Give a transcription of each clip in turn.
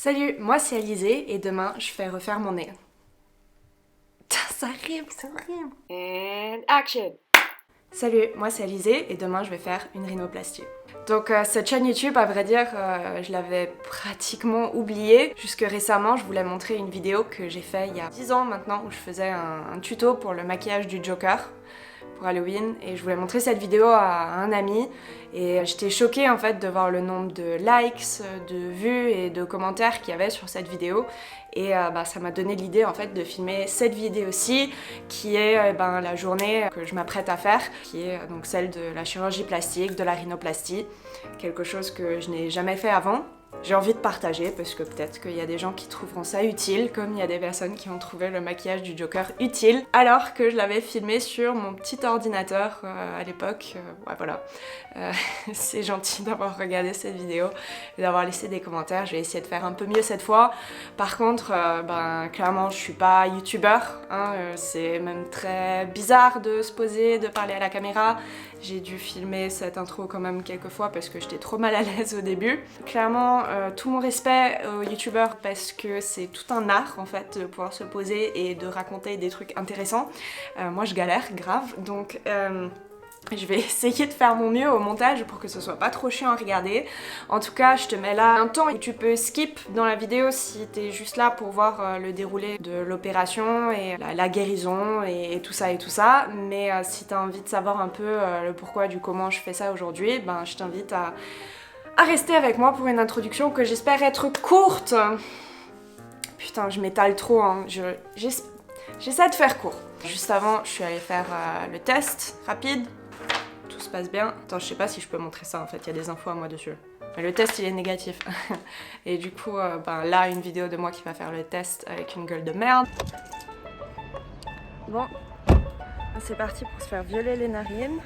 Salut, moi c'est Alizée et demain je fais refaire mon nez. Ça rime. And action! Salut, moi c'est Alizée et demain je vais faire une rhinoplastie. Donc cette chaîne YouTube, à vrai dire, je l'avais pratiquement oubliée. Jusque récemment, je voulais montrer une vidéo que j'ai faite il y a 10 ans maintenant où je faisais un tuto pour le maquillage du Joker pour Halloween et je voulais montrer cette vidéo à un ami et j'étais choquée en fait de voir le nombre de likes, de vues et de commentaires qu'il y avait sur cette vidéo et ça m'a donné l'idée en fait de filmer cette vidéo-ci qui est la journée que je m'apprête à faire, qui est donc celle de la chirurgie plastique, de la rhinoplastie, quelque chose que je n'ai jamais fait avant. J'ai envie de partager parce que peut-être qu'il y a des gens qui trouveront ça utile, comme il y a des personnes qui ont trouvé le maquillage du Joker utile, alors que je l'avais filmé sur mon petit ordinateur à l'époque. Ouais, voilà. C'est gentil d'avoir regardé cette vidéo et d'avoir laissé des commentaires. Je vais essayer de faire un peu mieux cette fois. Par contre, clairement, je suis pas youtubeur. C'est même très bizarre de se poser, de parler à la caméra. J'ai dû filmer cette intro quand même quelques fois parce que j'étais trop mal à l'aise au début. Clairement, tout mon respect aux youtubeurs parce que c'est tout un art en fait de pouvoir se poser et de raconter des trucs intéressants. Moi je galère grave, donc je vais essayer de faire mon mieux au montage pour que ce soit pas trop chiant à regarder. En tout cas, je te mets là un temps où tu peux skip dans la vidéo si t'es juste là pour voir le déroulé de l'opération et la guérison et tout ça et tout ça. Mais si t'as envie de savoir un peu le pourquoi du comment je fais ça aujourd'hui, je t'invite à rester avec moi pour une introduction que j'espère être courte. Putain, je m'étale trop, hein. J'essaie de faire court. Juste avant, je suis allée faire le test rapide. Tout se passe bien. Attends, je sais pas si je peux montrer ça en fait, il y a des infos à moi dessus. Mais le test il est négatif. Et du coup, là, une vidéo de moi qui va faire le test avec une gueule de merde. Bon, c'est parti pour se faire violer les narines.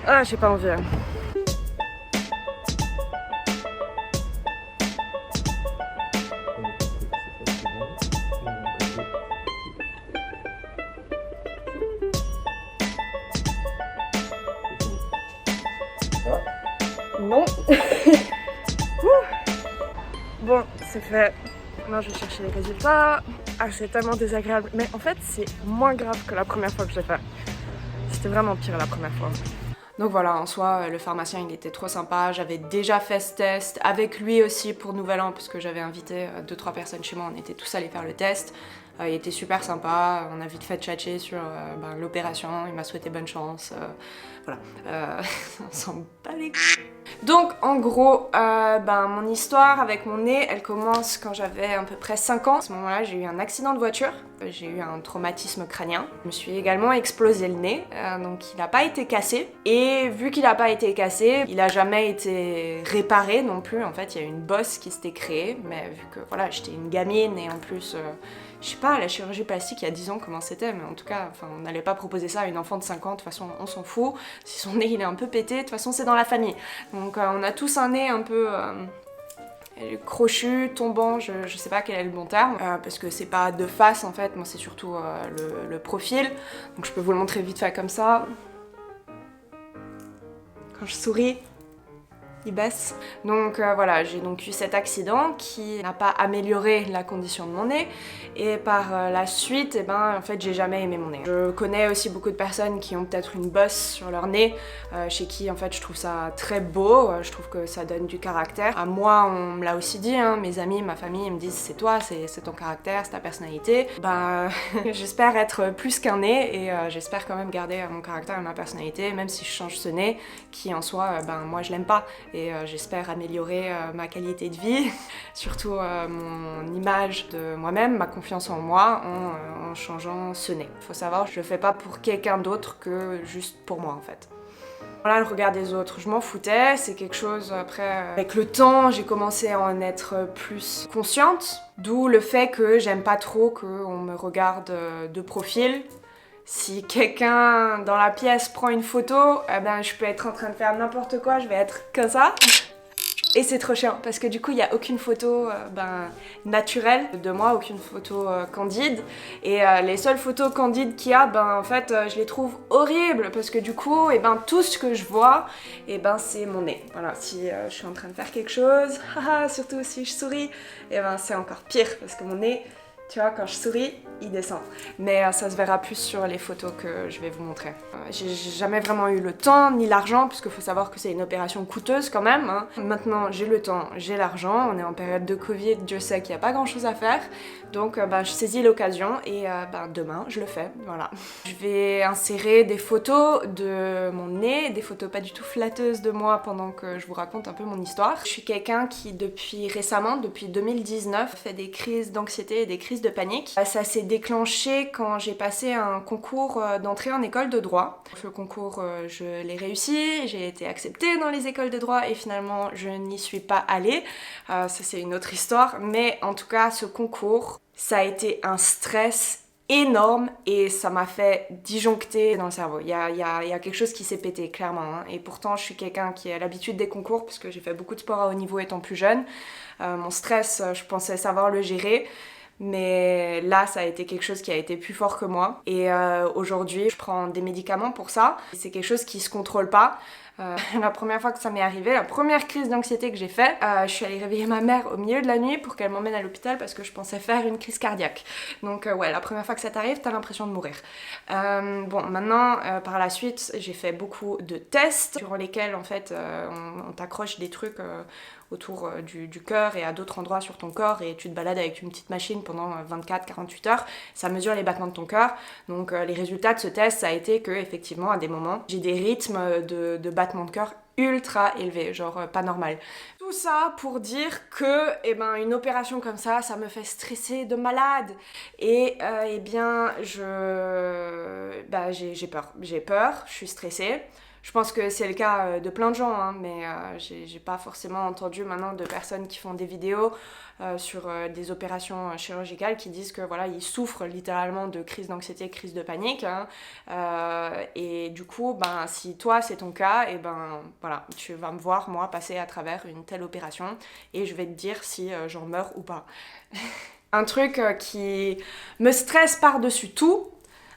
Ah, j'ai pas envie. Non. Bon, c'est fait. Maintenant je vais chercher les résultats. Ah, c'est tellement désagréable. Mais en fait, c'est moins grave que la première fois que je l'ai fait. C'était vraiment pire la première fois. Donc voilà, en soi, le pharmacien il était trop sympa. J'avais déjà fait ce test avec lui aussi pour Nouvel An parce que j'avais invité 2-3 personnes chez moi. On était tous allés faire le test. Il était super sympa. On a vite fait tchatcher sur l'opération. Il m'a souhaité bonne chance. Voilà. On s'en bat les couilles. Donc en gros, mon histoire avec mon nez, elle commence quand j'avais à peu près 5 ans. À ce moment-là, j'ai eu un accident de voiture, j'ai eu un traumatisme crânien. Je me suis également explosé le nez, donc il n'a pas été cassé. Et vu qu'il n'a pas été cassé, il n'a jamais été réparé non plus. En fait, il y a une bosse qui s'était créée, mais vu que voilà, j'étais une gamine et en plus... je sais pas, la chirurgie plastique il y a 10 ans comment c'était, mais en tout cas, on n'allait pas proposer ça à une enfant de 5 ans, de toute façon on s'en fout. Si son nez il est un peu pété, de toute façon c'est dans la famille. Donc on a tous un nez un peu crochu, tombant, je sais pas quel est le bon terme, parce que c'est pas de face en fait, moi c'est surtout le profil. Donc je peux vous le montrer vite fait comme ça. Quand je souris, il baisse. Donc voilà, j'ai donc eu cet accident qui n'a pas amélioré la condition de mon nez et par la suite, en fait, j'ai jamais aimé mon nez. Je connais aussi beaucoup de personnes qui ont peut-être une bosse sur leur nez, chez qui en fait je trouve ça très beau, je trouve que ça donne du caractère. À moi, on me l'a aussi dit, mes amis, ma famille, ils me disent c'est toi, c'est ton caractère, c'est ta personnalité. J'espère être plus qu'un nez et j'espère quand même garder mon caractère et ma personnalité, même si je change ce nez qui en soi, moi je l'aime pas. Et j'espère améliorer ma qualité de vie, surtout mon image de moi-même, ma confiance en moi en changeant ce nez. Faut savoir, je le fais pas pour quelqu'un d'autre que juste pour moi en fait. Voilà, le regard des autres, je m'en foutais, c'est quelque chose après... Avec le temps, j'ai commencé à en être plus consciente, d'où le fait que j'aime pas trop qu'on me regarde de profil. Si quelqu'un dans la pièce prend une photo, je peux être en train de faire n'importe quoi, je vais être comme ça. Et c'est trop chiant parce que du coup il n'y a aucune photo naturelle de moi, aucune photo candide. Et les seules photos candides qu'il y a, en fait je les trouve horribles parce que du coup tout ce que je vois c'est mon nez. Voilà, si je suis en train de faire quelque chose, surtout si je souris, c'est encore pire parce que mon nez, tu vois, quand je souris, il descend. Mais ça se verra plus sur les photos que je vais vous montrer. J'ai jamais vraiment eu le temps ni l'argent, puisqu'il faut savoir que c'est une opération coûteuse quand même. Hein. Maintenant, j'ai le temps, j'ai l'argent. On est en période de Covid, Dieu sait qu'il n'y a pas grand chose à faire. Donc, je saisis l'occasion et demain, je le fais. Voilà. Je vais insérer des photos de mon nez, des photos pas du tout flatteuses de moi pendant que je vous raconte un peu mon histoire. Je suis quelqu'un qui, depuis 2019, fait des crises d'anxiété et des crises de panique. Ça s'est déclenché quand j'ai passé un concours d'entrée en école de droit. Ce concours, je l'ai réussi, j'ai été acceptée dans les écoles de droit et finalement je n'y suis pas allée. Ça c'est une autre histoire, mais en tout cas ce concours, ça a été un stress énorme et ça m'a fait disjoncter dans le cerveau. Il y a quelque chose qui s'est pété, clairement. Hein. Et pourtant, je suis quelqu'un qui a l'habitude des concours puisque j'ai fait beaucoup de sport à haut niveau étant plus jeune. Mon stress, je pensais savoir le gérer. Mais là, ça a été quelque chose qui a été plus fort que moi. Et aujourd'hui, je prends des médicaments pour ça. C'est quelque chose qui se contrôle pas. La première fois que ça m'est arrivé, la première crise d'anxiété que j'ai fait, je suis allée réveiller ma mère au milieu de la nuit pour qu'elle m'emmène à l'hôpital parce que je pensais faire une crise cardiaque. Donc ouais, la première fois que ça t'arrive, t'as l'impression de mourir. Maintenant, par la suite, j'ai fait beaucoup de tests durant lesquels en fait on t'accroche des trucs autour du cœur et à d'autres endroits sur ton corps et tu te balades avec une petite machine pendant 24-48 heures. Ça mesure les battements de ton cœur. Donc les résultats de ce test, ça a été que effectivement à des moments, j'ai des rythmes de battements de cœur ultra élevés, genre pas normal. Tout ça pour dire que une opération comme ça me fait stresser de malade. Et j'ai peur, je suis stressée. Je pense que c'est le cas de plein de gens, hein, mais j'ai pas forcément entendu maintenant de personnes qui font des vidéos sur des opérations chirurgicales qui disent que voilà, ils souffrent littéralement de crise d'anxiété, crise de panique. Hein, et du coup, si toi c'est ton cas, voilà, tu vas me voir moi passer à travers une telle opération et je vais te dire si j'en meurs ou pas. Un truc qui me stresse par-dessus tout,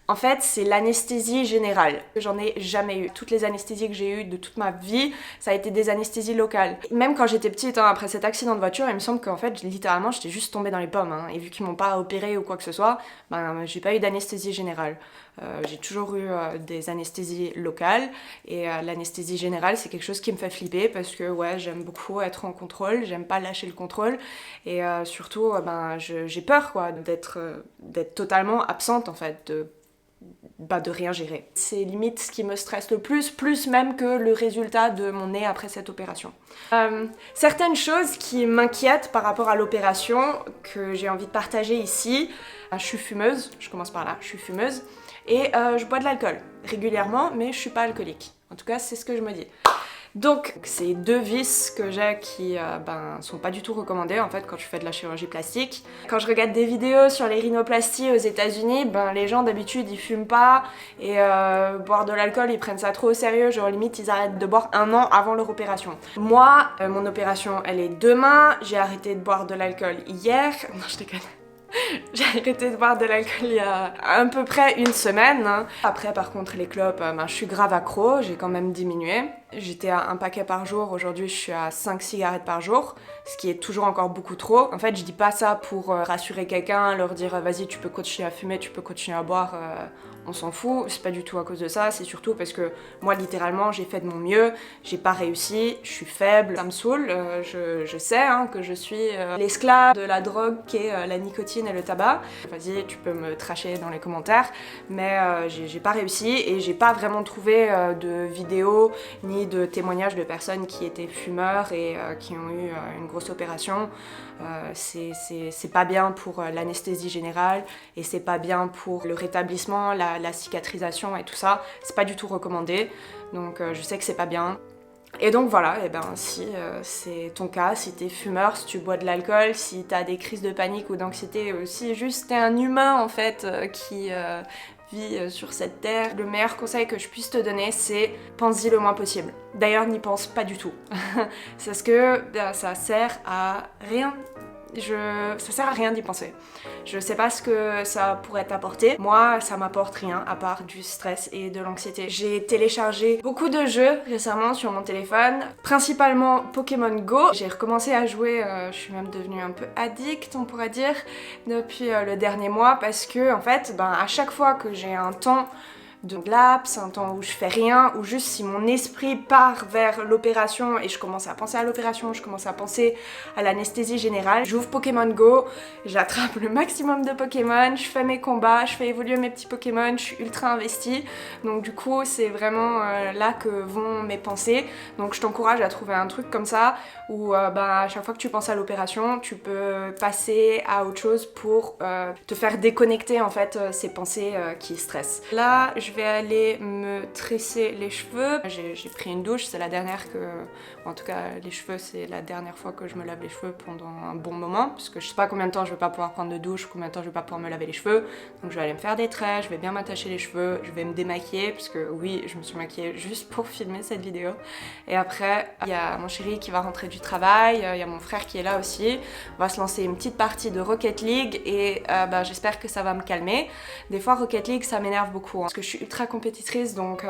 en fait, c'est l'anesthésie générale. J'en ai jamais eu. Toutes les anesthésies que j'ai eues de toute ma vie, ça a été des anesthésies locales. Même quand j'étais petite, hein, après cet accident de voiture, il me semble qu'en fait, littéralement, j'étais juste tombée dans les pommes. Hein, et vu qu'ils m'ont pas opérée ou quoi que ce soit, j'ai pas eu d'anesthésie générale. J'ai toujours eu des anesthésies locales. Et l'anesthésie générale, c'est quelque chose qui me fait flipper parce que ouais, j'aime beaucoup être en contrôle, j'aime pas lâcher le contrôle. Et surtout, j'ai peur quoi, d'être totalement absente en fait, de rien gérer. C'est limite ce qui me stresse le plus même que le résultat de mon nez après cette opération. Certaines choses qui m'inquiètent par rapport à l'opération, que j'ai envie de partager ici. Je suis fumeuse, je commence par là, je suis fumeuse, et je bois de l'alcool régulièrement, mais je suis pas alcoolique. En tout cas, c'est ce que je me dis. Donc, c'est deux vices que j'ai qui sont pas du tout recommandés en fait quand tu fais de la chirurgie plastique. Quand je regarde des vidéos sur les rhinoplasties aux États-Unis, les gens d'habitude ils fument pas et boire de l'alcool ils prennent ça trop au sérieux, genre limite ils arrêtent de boire 1 an avant leur opération. Moi, mon opération elle est demain, j'ai arrêté de boire de l'alcool hier. Non, je déconne. J'ai arrêté de boire de l'alcool il y a à peu près 1 semaine. Hein. Après, par contre, les clopes, je suis grave accro, j'ai quand même diminué. J'étais à 1 paquet par jour, aujourd'hui je suis à 5 cigarettes par jour, ce qui est toujours encore beaucoup trop. En fait, je dis pas ça pour rassurer quelqu'un, leur dire vas-y, tu peux continuer à fumer, tu peux continuer à boire, on s'en fout. C'est pas du tout à cause de ça, c'est surtout parce que moi, littéralement, j'ai fait de mon mieux, j'ai pas réussi, je suis faible, ça me saoule. Je sais hein, que je suis l'esclave de la drogue qui est la nicotine et le tabac. Vas-y, tu peux me tracher dans les commentaires, mais j'ai pas réussi et j'ai pas vraiment trouvé de vidéos ni de témoignages de personnes qui étaient fumeurs et qui ont eu une grosse opération. C'est pas bien pour l'anesthésie générale et c'est pas bien pour le rétablissement, la cicatrisation et tout ça. C'est pas du tout recommandé, donc je sais que c'est pas bien. Et donc voilà, si c'est ton cas, si t'es fumeur, si tu bois de l'alcool, si t'as des crises de panique ou d'anxiété, si juste t'es un humain en fait qui vie sur cette terre. Le meilleur conseil que je puisse te donner, c'est pense-y le moins possible. D'ailleurs, n'y pense pas du tout. C'est parce que ça sert à rien. Ça sert à rien d'y penser. Je sais pas ce que ça pourrait t'apporter. Moi, ça m'apporte rien à part du stress et de l'anxiété. J'ai téléchargé beaucoup de jeux récemment sur mon téléphone, principalement Pokémon Go. J'ai recommencé à jouer, je suis même devenue un peu addict, on pourrait dire, depuis le dernier mois parce que, en fait, à chaque fois que j'ai un temps de laps, un temps où je fais rien, ou juste si mon esprit part vers l'opération et je commence à penser à l'opération, je commence à penser à l'anesthésie générale, j'ouvre Pokémon Go, j'attrape le maximum de Pokémon, je fais mes combats, je fais évoluer mes petits Pokémon, je suis ultra investie, donc du coup c'est vraiment là que vont mes pensées, donc je t'encourage à trouver un truc comme ça où à chaque fois que tu penses à l'opération, tu peux passer à autre chose pour te faire déconnecter en fait ces pensées qui stressent. Là, je vais aller me tresser les cheveux. J'ai pris une douche, c'est la dernière que... En tout cas, les cheveux, c'est la dernière fois que je me lave les cheveux pendant un bon moment, parce que je sais pas combien de temps je vais pas pouvoir prendre de douche, combien de temps je vais pas pouvoir me laver les cheveux. Donc je vais aller me faire des traits, je vais bien m'attacher les cheveux, je vais me démaquiller, parce que oui, je me suis maquillée juste pour filmer cette vidéo. Et après, il y a mon chéri qui va rentrer du travail, il y a mon frère qui est là aussi. On va se lancer une petite partie de Rocket League et j'espère que ça va me calmer. Des fois, Rocket League, ça m'énerve beaucoup, parce que je suis ultra compétitrice, donc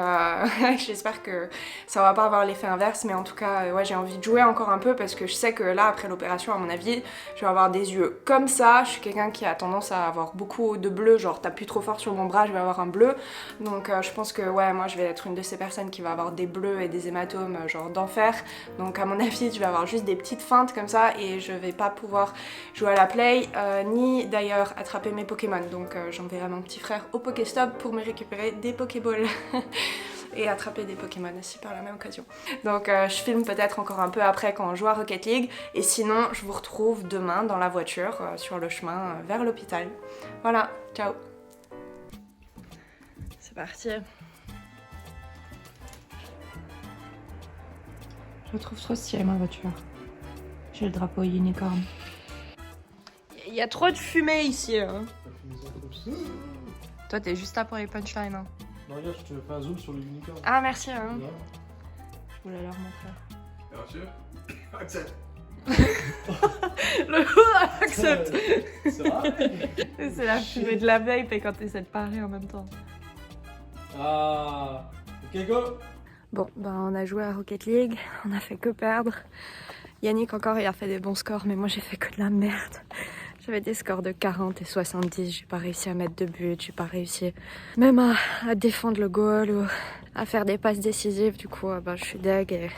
j'espère que ça va pas avoir l'effet inverse, mais en tout cas, ouais, j'ai envie de jouer encore un peu parce que je sais que là, après l'opération, à mon avis, je vais avoir des yeux comme ça. Je suis quelqu'un qui a tendance à avoir beaucoup de bleu, genre t'appuies trop fort sur mon bras, je vais avoir un bleu. Donc je pense que ouais, moi je vais être une de ces personnes qui va avoir des bleus et des hématomes genre d'enfer. Donc à mon avis, je vais avoir juste des petites feintes comme ça et je vais pas pouvoir jouer à la play, ni d'ailleurs attraper mes Pokémon. Donc j'enverrai mon petit frère au Pokéstop pour me récupérer des Pokéballs. Et attraper des Pokémon aussi par la même occasion. Donc je filme peut-être encore un peu après quand on joue à Rocket League. Et sinon, je vous retrouve demain dans la voiture sur le chemin vers l'hôpital. Voilà, ciao. C'est parti. Je trouve trop stylé ma voiture. J'ai le drapeau unicorne. Il y a trop de fumée ici. Hein. Toi, t'es juste là pour les punchlines. Hein. Non, regarde, je te fais un zoom sur le unicorn. Ah, merci. Hein. Ouais. Je voulais leur montrer. Bien sûr. Accepte. Le accepte. Ça va. C'est la fumée de la vape et quand t'essaies de parler en même temps. Ah. Ok, go. Bon, on a joué à Rocket League, on a fait que perdre. Yannick encore, il a fait des bons scores, mais moi j'ai fait que de la merde. J'avais des scores de 40 et 70, j'ai pas réussi à mettre de but, j'ai pas réussi même à défendre le goal ou à faire des passes décisives. Du coup, je suis deg et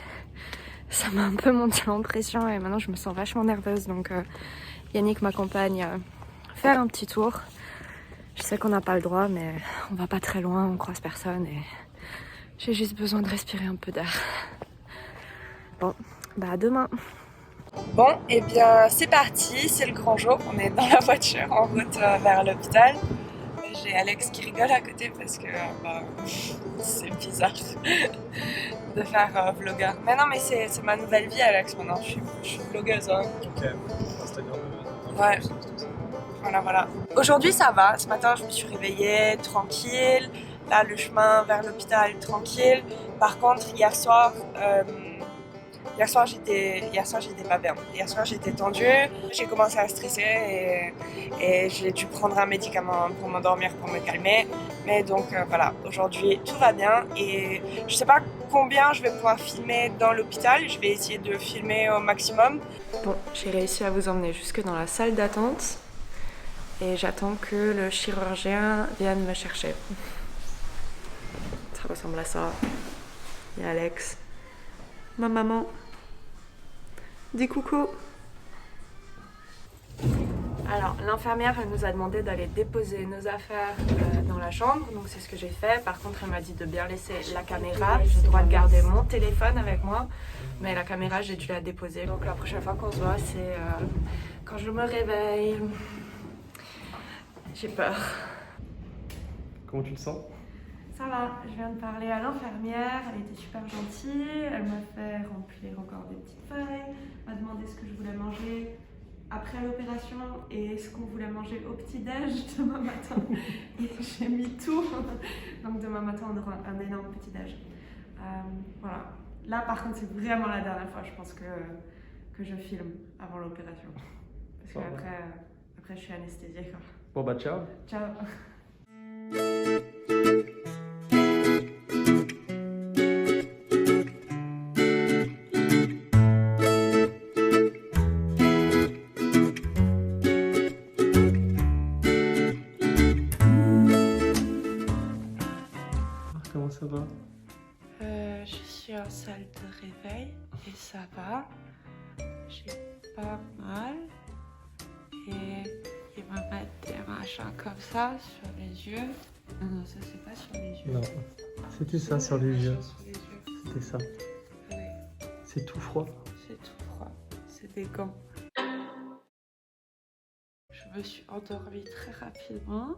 ça m'a un peu monté en pression et maintenant je me sens vachement nerveuse. Donc Yannick m'accompagne faire un petit tour. Je sais qu'on n'a pas le droit, mais on va pas très loin, on croise personne et j'ai juste besoin de respirer un peu d'air. Bon, à demain. Bon, et bien c'est parti, c'est le grand jour, on est dans la voiture en route vers l'hôpital. J'ai Alex qui rigole à côté parce que c'est bizarre de faire vlogueur. Mais non, mais c'est ma nouvelle vie Alex maintenant, je suis vlogueuse. Hein. Ok, Instagram. Ouais. Voilà. Aujourd'hui ça va, ce matin je me suis réveillée tranquille, là le chemin vers l'hôpital tranquille. Par contre hier soir j'étais pas bien. Hier soir j'étais tendue, j'ai commencé à stresser et j'ai dû prendre un médicament pour m'endormir, pour me calmer. Mais donc voilà, aujourd'hui tout va bien et je sais pas combien je vais pouvoir filmer dans l'hôpital, je vais essayer de filmer au maximum. Bon, j'ai réussi à vous emmener jusque dans la salle d'attente et j'attends que le chirurgien vienne me chercher. Ça ressemble à ça. Il y a Alex, ma maman. Dis coucou. Alors l'infirmière elle nous a demandé d'aller déposer nos affaires dans la chambre, donc c'est ce que j'ai fait. Par contre elle m'a dit de bien laisser la caméra, j'ai le droit de garder mon téléphone avec moi, mais la caméra j'ai dû la déposer. Donc la prochaine fois qu'on se voit c'est quand je me réveille. J'ai peur. Comment tu te sens? Ça va, je viens de parler à l'infirmière, elle était super gentille, elle m'a fait remplir encore des petites feuilles, m'a demandé ce que je voulais manger. après l'opération et ce qu'on voulait manger au petit-déj demain matin. Et j'ai mis tout. Donc demain matin, on aura un énorme petit-déj. Voilà. Là, par contre, c'est vraiment la dernière fois, je pense, que je filme avant l'opération. Parce qu'après, après, je suis anesthésiée. Quoi. Bon bah ciao. Ciao. Comment ça va? Je suis en salle de réveil et ça va. J'ai pas mal. Et ils me mettent des machins comme ça sur les yeux. Non, ça c'est pas sur les yeux. Non, c'était ça sur les yeux. Sur les yeux. C'était ça. Oui, C'est tout froid. c'est tout froid. C'est des gants. Je me suis endormie très rapidement.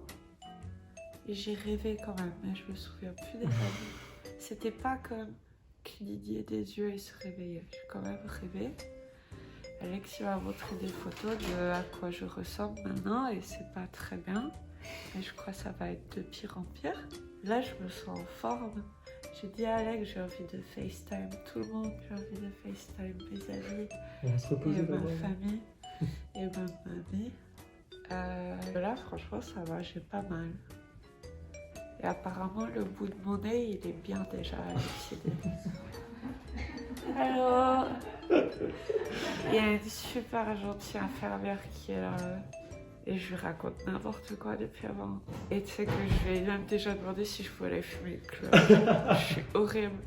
Et j'ai rêvé quand même, mais je me souviens plus des rêves. C'était pas comme cligner des yeux et se réveiller. J'ai quand même rêvé. Alexis m'a montré des photos de à quoi je ressemble maintenant et c'est pas très bien. Mais je crois que ça va être de pire en pire. Là, je me sens en forme. J'ai dit à Alex, j'ai envie de FaceTime tout le monde. J'ai envie de FaceTime mes amis On va se reposer et ma d'abord. famille et ma mamie. Là, franchement, ça va, j'ai pas mal. Et apparemment, le bout de mon nez, il est bien déjà halluciné. Alors, il y a une super gentille infirmière qui est là. Et je lui raconte n'importe quoi depuis avant. Et tu sais que je lui ai même déjà demandé si je pouvais aller fumer une clope. Je suis horrible.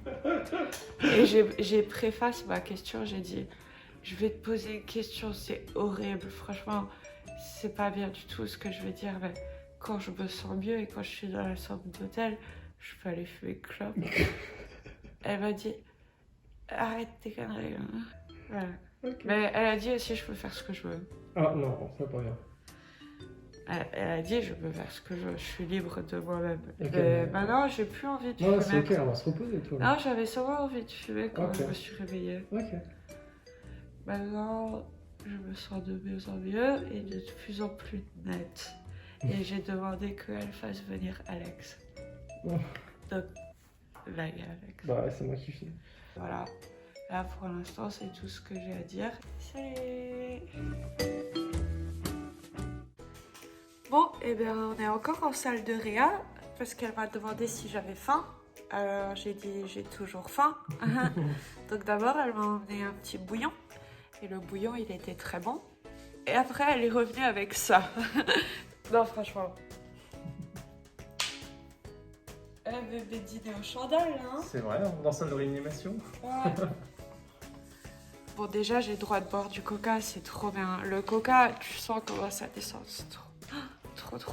Et j'ai préfacé ma question, j'ai dit, je vais te poser une question, c'est horrible. Franchement, c'est pas bien du tout ce que je vais dire, mais quand je me sens mieux et quand je suis dans la chambre d'hôtel, je peux aller fumer une clope. Elle m'a dit, arrête tes conneries. Voilà. Ok. Mais elle a dit aussi, je peux faire ce que je veux. Ah non, ça pas rien. Elle a dit, je peux faire ce que je veux, je suis libre de moi-même. Ok. Mais maintenant, j'ai plus envie de Non, fumer. c'est ok, on va se reposer toi. Non, j'avais seulement envie de fumer quand Ok. je me suis réveillée. Ok. Maintenant, je me sens de mieux en mieux et de plus en plus nette. Et j'ai demandé qu'elle fasse venir Alex. Oh. Donc, là, il y a Alex. Bah c'est moi qui filme. Voilà. Là, pour l'instant, c'est tout ce que j'ai à dire. Salut! Bon, et bien, on est encore en salle de réa parce qu'elle m'a demandé si j'avais faim. Alors, j'ai dit, j'ai toujours faim. Donc, d'abord, elle m'a emmené un petit bouillon. Et le bouillon, il était très bon. Et après, elle est revenue avec ça. Non, franchement. Un bébé dîner aux chandelles, hein? C'est vrai, dans salle de réanimation. Ouais. Bon, déjà, j'ai le droit de boire du coca, c'est trop bien. Le coca, tu sens comment ça descend, c'est trop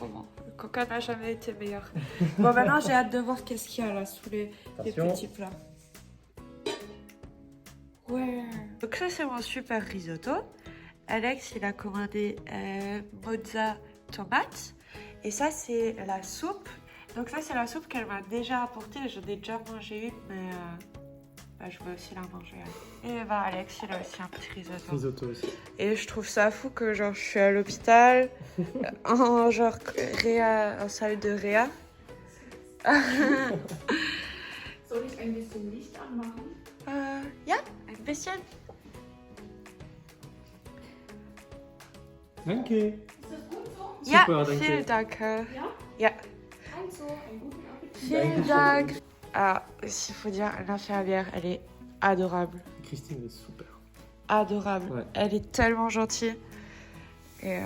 bon. Le coca n'a jamais été meilleur. Bon, maintenant, j'ai hâte de voir qu'est-ce qu'il y a là sous les Attention. petits plats. Ouais. Donc ça, c'est mon super risotto. Alex, il a commandé mozza tomate. Et ça, c'est la soupe. Donc ça, c'est la soupe qu'elle m'a déjà apportée. J'en ai déjà mangé une, mais je vais aussi la manger. Et bah, Alex, il a aussi un petit risotto. Risotto aussi. Et je trouve ça fou que genre je suis à l'hôpital, en genre réa, en salle de réa. Soll ich ein bisschen Licht anmachen? Ja, ein bisschen. Danke. Ist das gut so? Ja, Super, danke. vielen Dank. Ja? Ja, Also, einen guten Appetit. vielen Dank. Alors, s'il faut dire, l'infirmière, elle est adorable. Christine est super. Adorable. Ouais. Elle est tellement gentille. Et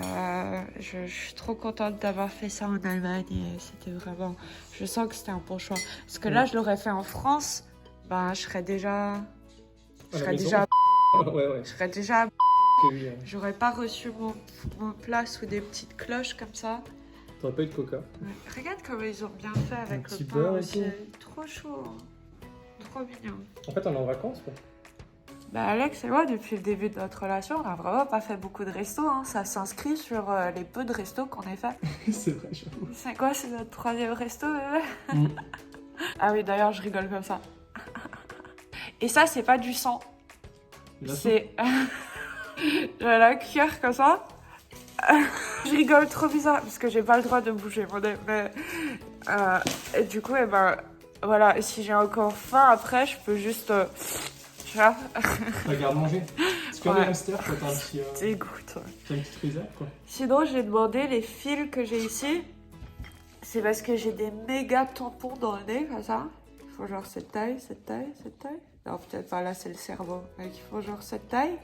je suis trop contente d'avoir fait ça en Allemagne. Et c'était vraiment... Je sens que c'était un bon choix. Parce que là, je l'aurais fait en France, ben, je serais déjà... Je À la serais maison. déjà... Ouais. Je serais déjà... Oui, J'aurais pas reçu mon plat sous des petites cloches comme ça. T'aurais pas eu de coca. Ouais. Regarde comme ils ont bien fait avec petit le pain beurre et aussi. tout. Trop chaud. Hein. Trop mignon. En fait, on est en vacances, quoi. Bah Alex et moi, depuis le début de notre relation, on n'a vraiment pas fait beaucoup de restos. Hein. Ça s'inscrit sur les peu de restos qu'on ait fait. C'est vrai, j'avoue. C'est quoi, c'est notre 3e resto, bébé? Mm. Ah oui, d'ailleurs, je rigole comme ça. Et ça, c'est pas du sang. La C'est... J'ai la cuillère comme ça. Je rigole trop bizarre parce que j'ai pas le droit de bouger mon nez. Mais et du coup, et ben voilà. Et si j'ai encore faim après, je peux juste. Tu vois. Regarde manger. C'est comme Ouais. les hamsters quand t'as un petit. Dégoûte. T'as une petite réserve quoi. Sinon, j'ai demandé les fils que j'ai ici. C'est parce que j'ai des méga tampons dans le nez, comme ça. Il faut genre cette taille, cette taille, cette taille. Non, peut-être pas, là, c'est le cerveau. Donc, il faut genre cette taille.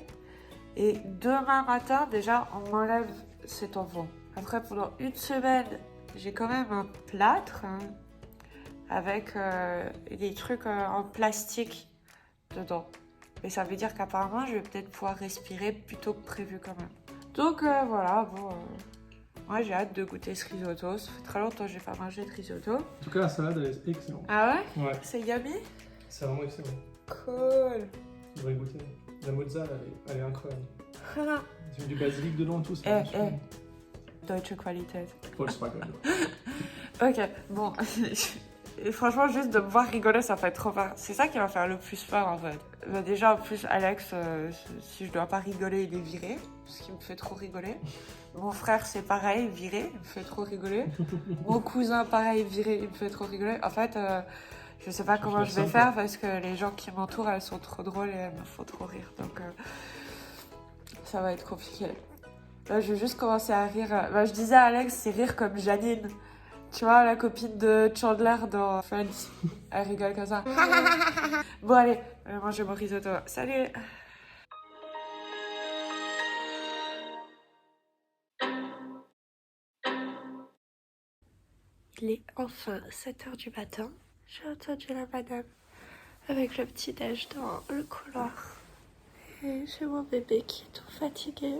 Et demain matin, déjà, on m'enlève ces tampons. Après, pendant une semaine, j'ai quand même un plâtre hein, avec des trucs en plastique dedans. Et ça veut dire qu'apparemment, je vais peut-être pouvoir respirer plus tôt que prévu quand même. Donc voilà, bon... Moi j'ai hâte de goûter ce risotto, ça fait très longtemps que j'ai pas mangé de risotto. En tout cas, la salade elle est excellente. Ah ouais? Ouais, C'est yummy? c'est vraiment excellent. Cool. Tu devrais goûter. La mozza elle est incroyable. Tu mets du basilic dedans et tout, c'est Eh, vraiment super. Deutsche Qualität. Volkswagen. Ok, bon. Et franchement, juste de me voir rigoler, ça fait trop peur. C'est ça qui va faire le plus peur en fait. Bah, déjà, en plus, Alex, si je dois pas rigoler, il est viré, ce qui me fait trop rigoler. Mon frère, c'est pareil, viré, il me fait trop rigoler. Mon cousin, pareil, viré, il me fait trop rigoler. En fait, je sais pas comment je vais faire parce que les gens qui m'entourent, elles sont trop drôles et elles me font trop rire. Donc, ça va être compliqué. Là, je vais juste commencer à rire. Bah, je disais à Alex, c'est rire comme Janine. Tu vois, la copine de Chandler dans Friends. Elle rigole comme ça. Bon, allez, je vais manger mon risotto. Salut! Il est enfin 7h du matin. J'ai entendu la madame avec le petit déj dans le couloir. Et j'ai mon bébé qui est tout fatigué.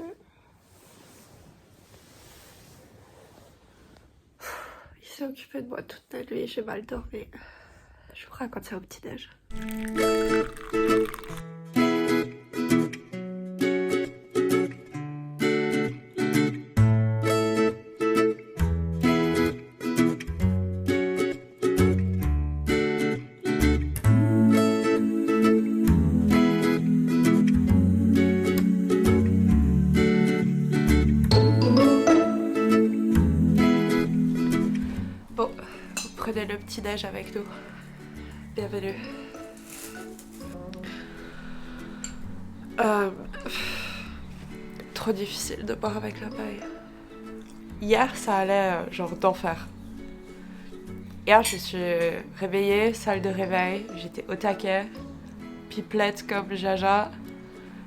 Il s'est occupé de moi toute la nuit, j'ai mal dormi. Je vous raconte ça au petit déj. Bon, vous prenez le petit déj avec nous. Bienvenue. Trop difficile de boire avec la paille. Hier, ça allait genre d'enfer. Hier, je suis réveillée, salle de réveil, j'étais au taquet, pipelette comme Jaja.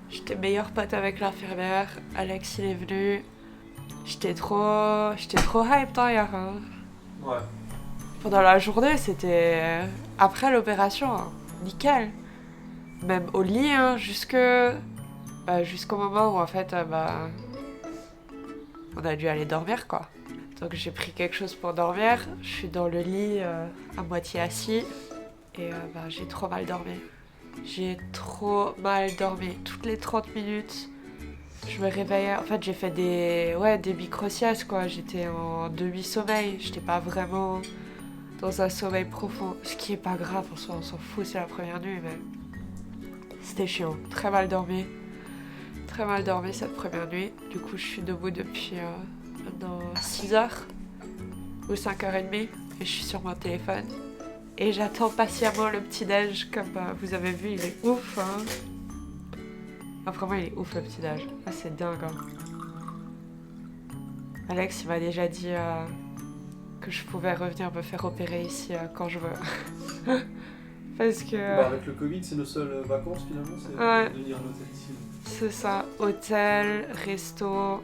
J'étais meilleure pote avec l'infirmière, Alex il est venu. J'étais trop hyped hier. Hein. Ouais. Pendant la journée, c'était après l'opération, hein. Nickel. Même au lit, hein, jusqu'au moment où en fait, on a dû aller dormir quoi. Donc j'ai pris quelque chose pour dormir. Je suis dans le lit à moitié assis et j'ai trop mal dormi. J'ai trop mal dormi. Toutes les 30 minutes, je me réveillais. En fait, j'ai fait des micro-siestes quoi. J'étais en demi-sommeil. J'étais pas vraiment dans un sommeil profond. Ce qui est pas grave, on s'en fout, c'est la première nuit, mais c'était chiant. Très mal dormi. Très mal dormi cette première nuit. Du coup, je suis debout depuis maintenant 6h ou 5h30 et je suis sur mon téléphone. Et j'attends patiemment le petit-déj, comme vous avez vu, il est ouf. Hein. Ah, vraiment, il est ouf le petit-déj. Ah, c'est dingue. Hein. Alex, il m'a déjà dit que je pouvais revenir me faire opérer ici quand je veux. Parce que... avec le Covid, c'est nos seules vacances finalement, c'est Ouais. de venir à l'hôtel ici. C'est ça, hôtel, resto,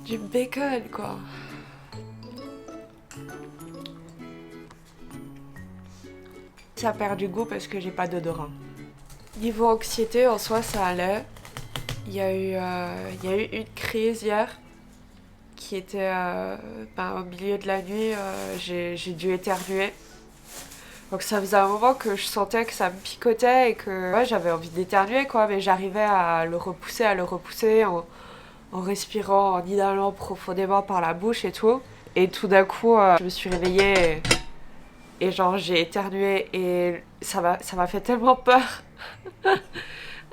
du bacon quoi. Ça perd du goût parce que j'ai pas d'odorat. Niveau anxiété, en soi, ça allait. Il y a eu une crise hier qui était au milieu de la nuit. J'ai dû éternuer. Donc ça faisait un moment que je sentais que ça me picotait et que j'avais envie d'éternuer quoi, mais j'arrivais à le repousser en respirant, en inhalant profondément par la bouche et tout. Et tout d'un coup, je me suis réveillée et genre j'ai éternué et ça m'a fait tellement peur.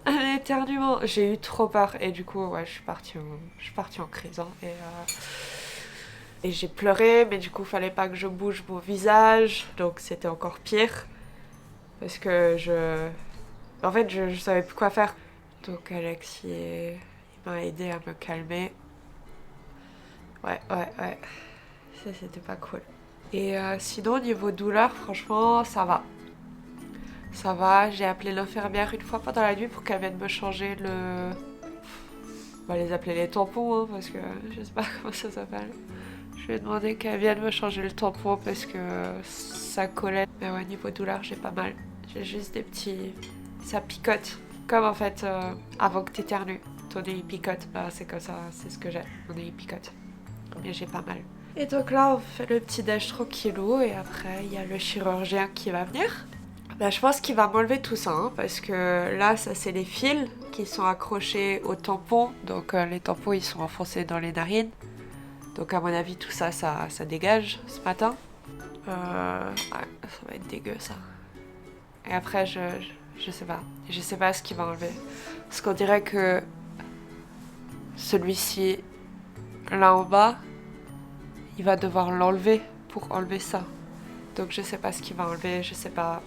Un éternuement. J'ai eu trop peur et du coup, ouais, je suis partie en crise. Hein, et j'ai pleuré, mais du coup, fallait pas que je bouge mon visage, donc c'était encore pire. Parce que en fait, je savais plus quoi faire. Donc Alexis, il m'a aidé à me calmer. Ouais. Ça, c'était pas cool. Et sinon, niveau douleur, franchement, ça va. Ça va, j'ai appelé l'infirmière une fois pendant la nuit pour qu'elle vienne me changer le... On va les appeler les tampons, hein, parce que je sais pas comment ça s'appelle. Je lui ai demandé qu'elle vienne me changer le tampon parce que ça collait. Mais ouais, niveau douleur, j'ai pas mal. J'ai juste des petits... Ça picote. Comme en fait, avant que t'éternues, ton nez il picote. Bah, c'est comme ça, c'est ce que j'ai. Mon nez il picote. Mais j'ai pas mal. Et donc là, on fait le petit déj tranquillou et après, il y a le chirurgien qui va venir. Bah, je pense qu'il va m'enlever tout ça, hein, parce que là, ça c'est les fils qui sont accrochés aux tampons. Donc les tampons, ils sont enfoncés dans les narines. Donc à mon avis, tout ça, ça dégage ce matin. Ouais, ça va être dégueu ça. Et après, je sais pas. Je sais pas ce qu'il va enlever. Parce qu'on dirait que celui-ci, là en bas, il va devoir l'enlever pour enlever ça. Donc je sais pas ce qu'il va enlever, je sais pas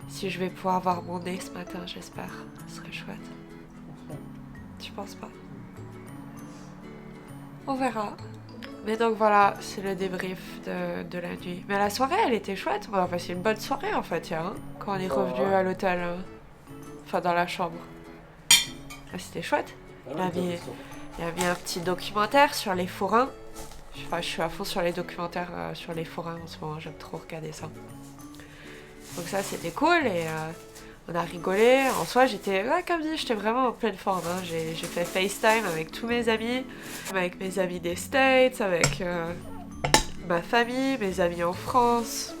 si je vais pouvoir voir mon nez ce matin, j'espère. Ce serait chouette. Tu penses pas? On verra. Mais donc voilà, c'est le débrief de la nuit. Mais la soirée, elle était chouette. On a passé une bonne soirée en fait, hier, hein, quand on est revenu à l'hôtel. Enfin, dans la chambre. Ah, c'était chouette. Il y avait un petit documentaire sur les forains. Enfin, je suis à fond sur les documentaires sur les forains en ce moment. J'aime trop regarder ça. Donc ça, c'était cool et on a rigolé. En soi, comme dit, j'étais vraiment en pleine forme. Hein. J'ai fait FaceTime avec tous mes amis, avec mes amis des States, avec ma famille, mes amis en France.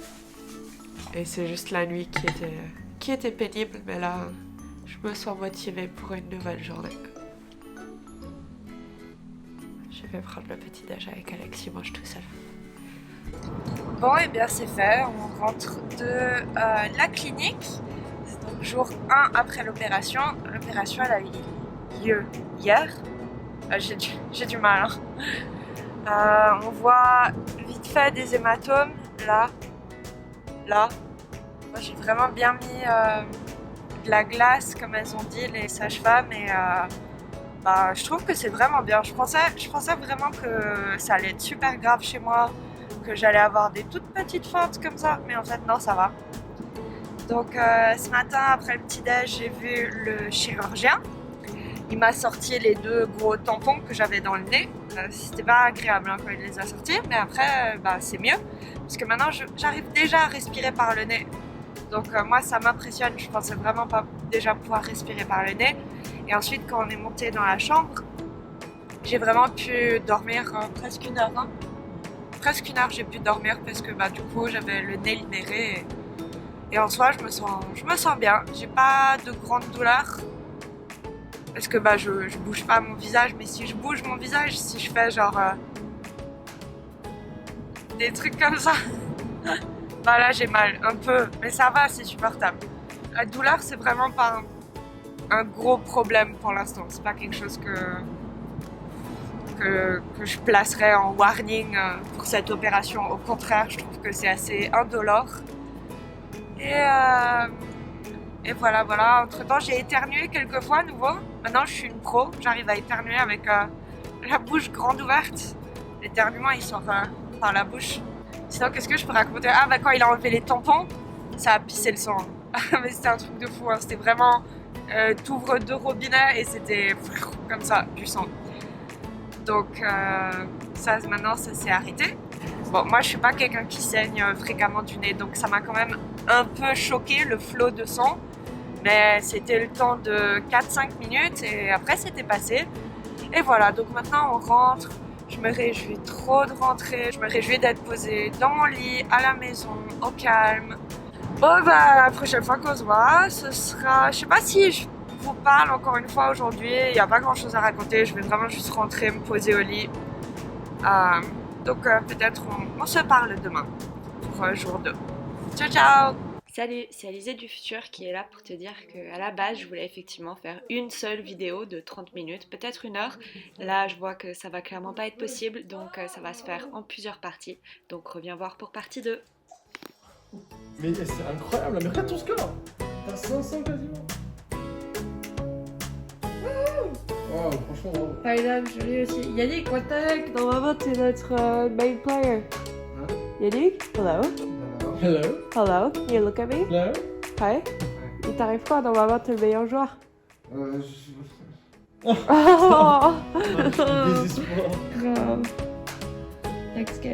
Et c'est juste la nuit qui était pénible, mais là, je me sens motivée pour une nouvelle journée. Je vais prendre le petit déj avec Alexis, mange tout seul. Bon, et bien c'est fait, on rentre de la clinique. C'est donc jour 1 après l'opération. L'opération, elle a eu lieu hier. J'ai du mal. Hein. On voit vite fait des hématomes, là. Moi, j'ai vraiment bien mis de la glace, comme elles ont dit les sages-femmes, et je trouve que c'est vraiment bien. Je pensais vraiment que ça allait être super grave chez moi, que j'allais avoir des toutes petites fentes comme ça, mais en fait non, ça va. Donc ce matin après le petit déj, j'ai vu le chirurgien. Il m'a sorti les 2 gros tampons que j'avais dans le nez. C'était pas agréable hein, quand il les a sortis, mais après c'est mieux parce que maintenant j'arrive déjà à respirer par le nez. Donc moi ça m'impressionne, je pensais vraiment pas déjà pouvoir respirer par le nez. Et ensuite quand on est monté dans la chambre, j'ai vraiment pu dormir presque 1 heure. Hein. Presque 1 heure j'ai pu dormir parce que du coup j'avais le nez libéré et en soi je me sens bien. J'ai pas de grandes douleurs parce que je bouge pas mon visage, mais si je bouge mon visage, si je fais genre des trucs comme ça, là j'ai mal un peu, mais ça va, c'est supportable. La douleur c'est vraiment pas un gros problème pour l'instant, c'est pas quelque chose que je placerais en warning pour cette opération. Au contraire, je trouve que c'est assez indolore. Et voilà. Entre-temps, j'ai éternué quelques fois à nouveau. Maintenant, je suis une pro. J'arrive à éternuer avec la bouche grande ouverte. L'éternuement, il sort par la bouche. Sinon, qu'est-ce que je peux raconter? Quand il a enlevé les tampons, ça a pissé le sang. Mais c'était un truc de fou. Hein. C'était vraiment... t'ouvres 2 robinets et c'était comme ça, du sang. Donc maintenant ça s'est arrêté. Bon, moi je suis pas quelqu'un qui saigne fréquemment du nez, donc ça m'a quand même un peu choqué le flot de sang. Mais c'était le temps de 4-5 minutes et après c'était passé. Et voilà, donc maintenant on rentre. Je me réjouis trop de rentrer. Je me réjouis d'être posée dans mon lit, à la maison, au calme. Bon la prochaine fois qu'on se voit, ce sera... Je sais pas si je vous parle encore une fois aujourd'hui, il n'y a pas grand chose à raconter, je vais vraiment juste rentrer, me poser au lit. Donc peut-être on se parle demain pour jour 2. Ciao ciao! Salut, c'est Alizée du futur qui est là pour te dire qu'à la base je voulais effectivement faire une seule vidéo de 30 minutes, peut-être 1 heure. Là je vois que ça va clairement pas être possible, donc ça va se faire en plusieurs parties. Donc reviens voir pour partie 2. Mais c'est incroyable, mais regarde ton score. T'as 500 quasiment. Wow, franchement bravo. Par exemple, je l'ai aussi. Yannick, what the heck? Normalement, t'es notre main player. Hein? Yannick, hello. Hello. Hello, you look at me? Hello. Hi. Il t'arrive quoi? Normalement, t'es le meilleur joueur. Je Oh, désespoir. grave. Next game.